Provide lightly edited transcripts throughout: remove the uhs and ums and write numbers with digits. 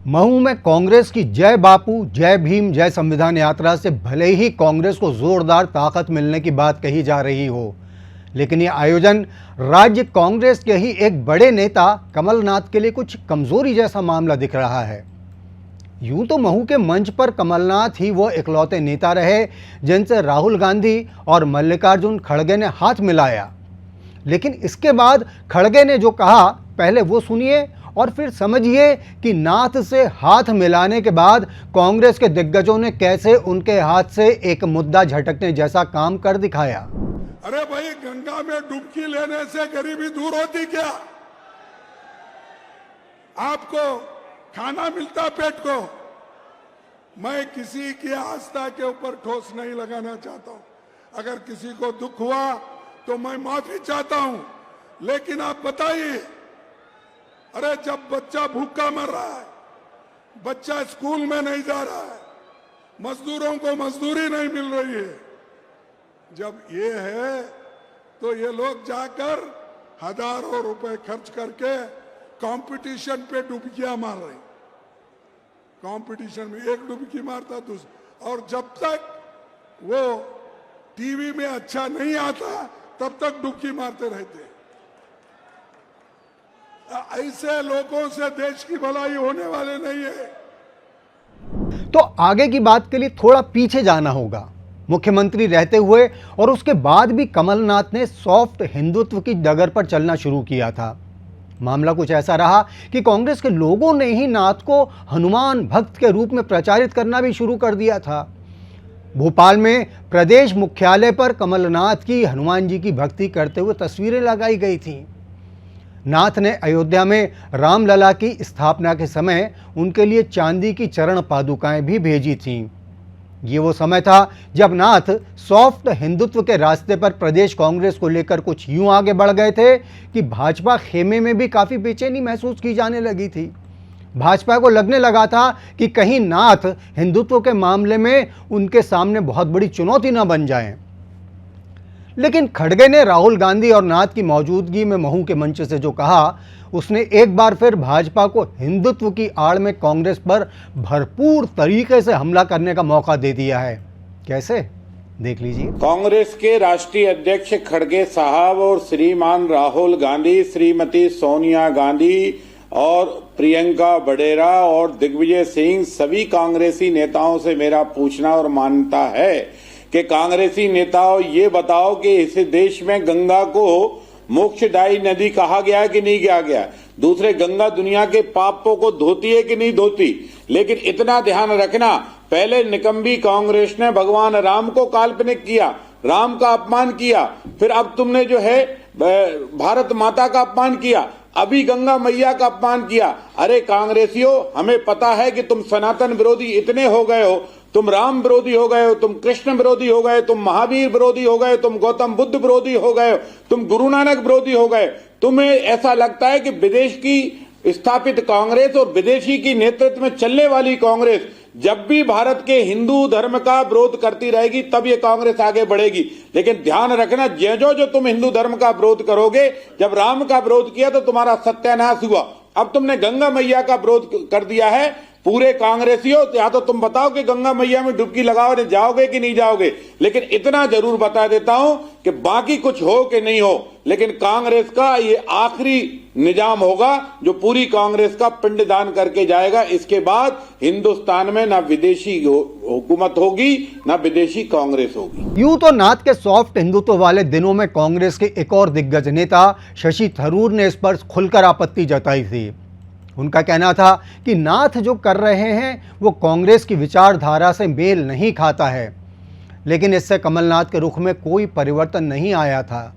महू में कांग्रेस की जय बापू जय भीम जय संविधान यात्रा से भले ही कांग्रेस को जोरदार ताकत मिलने की बात कही जा रही हो, लेकिन ये आयोजन राज्य कांग्रेस के ही एक बड़े नेता कमलनाथ के लिए कुछ कमजोरी जैसा मामला दिख रहा है। यूं तो महू के मंच पर कमलनाथ ही वो इकलौते नेता रहे जिनसे राहुल गांधी और मल्लिकार्जुन खड़गे ने हाथ मिलाया, लेकिन इसके बाद खड़गे ने जो कहा पहले वो सुनिए और फिर समझिए कि नाथ से हाथ मिलाने के बाद कांग्रेस के दिग्गजों ने कैसे उनके हाथ से एक मुद्दा झटकने जैसा काम कर दिखाया। अरे भाई, गंगा में डुबकी लेने से गरीबी दूर होती क्या? आपको खाना मिलता पेट को। मैं किसी की आस्था के ऊपर ठोस नहीं लगाना चाहता हूं। अगर किसी को दुख हुआ तो मैं माफी चाहता हूं, लेकिन आप बताइए, अरे जब बच्चा भूखा मर रहा है, बच्चा स्कूल में नहीं जा रहा है, मजदूरों को मजदूरी नहीं मिल रही है, जब ये है तो ये लोग जाकर हजारों रुपए खर्च करके कंपटीशन पे डुबकियां मार रहे। कंपटीशन में एक डुबकी मारता दूसरा, और जब तक वो टीवी में अच्छा नहीं आता तब तक डुबकी मारते रहते। ऐसे लोगों से देश की भलाई होने वाले नहीं है। तो आगे की बात के लिए थोड़ा पीछे जाना होगा। मुख्यमंत्री रहते हुए और उसके बाद भी कमलनाथ ने सॉफ्ट हिंदुत्व की डगर पर चलना शुरू किया था। मामला कुछ ऐसा रहा कि कांग्रेस के लोगों ने ही नाथ को हनुमान भक्त के रूप में प्रचारित करना भी शुरू कर दिया था। भोपाल में प्रदेश मुख्यालय पर कमलनाथ की हनुमान जी की भक्ति करते हुए तस्वीरें लगाई गई थीं। नाथ ने अयोध्या में रामलला की स्थापना के समय उनके लिए चांदी की चरण पादुकाएं भी भेजी थीं। ये वो समय था जब नाथ सॉफ्ट हिंदुत्व के रास्ते पर प्रदेश कांग्रेस को लेकर कुछ यूं आगे बढ़ गए थे कि भाजपा खेमे में भी काफ़ी बेचैनी महसूस की जाने लगी थी। भाजपा को लगने लगा था कि कहीं नाथ हिंदुत्व के मामले में उनके सामने बहुत बड़ी चुनौती न बन जाएं। लेकिन खड़गे ने राहुल गांधी और नाथ की मौजूदगी में महू के मंच से जो कहा, उसने एक बार फिर भाजपा को हिंदुत्व की आड़ में कांग्रेस पर भरपूर तरीके से हमला करने का मौका दे दिया है। कैसे, देख लीजिए। कांग्रेस के राष्ट्रीय अध्यक्ष खड़गे साहब और श्रीमान राहुल गांधी, श्रीमती सोनिया गांधी और प्रियंका बडेरा और दिग्विजय सिंह, सभी कांग्रेसी नेताओं से मेरा पूछना और मानता है कि कांग्रेसी नेताओं, ये बताओ कि इस देश में गंगा को मोक्षदायी नदी कहा गया है कि नहीं कहा गया? दूसरे, गंगा दुनिया के पापों को धोती है कि नहीं धोती? लेकिन इतना ध्यान रखना, पहले निकम्बी कांग्रेस ने भगवान राम को काल्पनिक किया, राम का अपमान किया, फिर अब तुमने जो है भारत माता का अपमान किया, अभी गंगा मैया का अपमान किया। अरे कांग्रेसियों, हमें पता है कि तुम सनातन विरोधी इतने हो गए हो, तुम राम विरोधी हो गए हो, तुम कृष्ण विरोधी हो गए, तुम महावीर विरोधी हो गए, तुम गौतम बुद्ध विरोधी हो गए, तुम गुरु नानक विरोधी हो गए। तुम्हें ऐसा लगता है कि विदेश की स्थापित कांग्रेस और विदेशी की नेतृत्व में चलने वाली कांग्रेस जब भी भारत के हिंदू धर्म का विरोध करती रहेगी तब ये कांग्रेस आगे बढ़ेगी। लेकिन ध्यान रखना, जो तुम हिंदू धर्म का विरोध करोगे, जब राम का विरोध किया तो तुम्हारा सत्यानाश हुआ। अब तुमने गंगा मैया का विरोध कर दिया है। पूरे कांग्रेसियों, या तो तुम बताओ कि गंगा मैया में डुबकी लगाओ, जाओगे कि नहीं जाओगे? लेकिन इतना जरूर बता देता हूं कि बाकी कुछ हो कि नहीं हो, लेकिन कांग्रेस का ये आखिरी निजाम होगा जो पूरी कांग्रेस का पिंडदान करके जाएगा। इसके बाद हिंदुस्तान में ना विदेशी हुकूमत होगी ना विदेशी कांग्रेस होगी। यूं तो नाथ के सॉफ्ट हिंदुत्व वाले दिनों में कांग्रेस के एक और दिग्गज नेता शशि थरूर ने इस पर खुलकर आपत्ति जताई थी। उनका कहना था कि नाथ जो कर रहे हैं वो कांग्रेस की विचारधारा से मेल नहीं खाता है, लेकिन इससे कमलनाथ के रुख में कोई परिवर्तन नहीं आया था।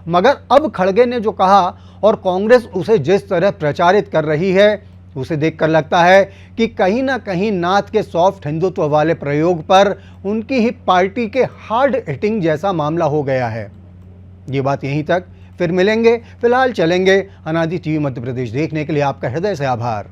मगर अब खड़गे ने जो कहा और कांग्रेस उसे जिस तरह प्रचारित कर रही है, उसे देखकर लगता है कि कहीं ना कहीं नाथ के सॉफ्ट हिंदुत्व वाले प्रयोग पर उनकी ही पार्टी के हार्ड हिटिंग जैसा मामला हो गया है। ये बात यहीं तक, फिर मिलेंगे। फिलहाल चलेंगे। अनादि टीवी मध्य प्रदेश देखने के लिए आपका हृदय से आभार।